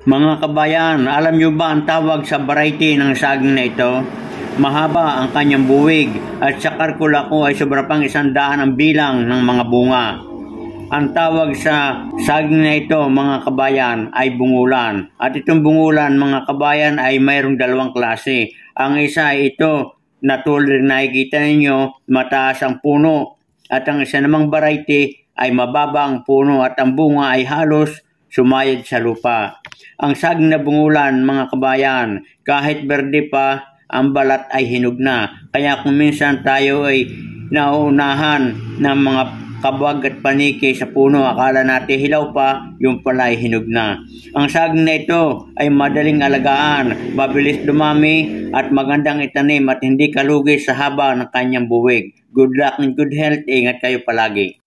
Mga kabayan, alam nyo ba ang tawag sa variety ng saging na ito? Mahaba ang kanyang buwig at sa kalkula ko ay sobra pang 100 ang bilang ng mga bunga. Ang tawag sa saging na ito, mga kabayan, ay bungulan. At itong bungulan, mga kabayan, ay mayroong dalawang klase. Ang isa ay ito na tulad na nakikita ninyo, mataas ang puno. At ang isa namang variety ay mababa ang puno at ang bunga ay halos sumayad sa lupa. Ang saging na bungulan, mga kabayan, kahit berde pa, ang balat ay hinog na. Kaya kung minsan tayo ay nauunahan ng mga kabwag at paniki sa puno, akala natin hilaw pa, yung pala ay hinog na. Ang saging na ito ay madaling alagaan, mabilis dumami at magandang itanim at hindi kalugi sa haba ng kanyang buwig. Good luck and good health. Ingat kayo palagi.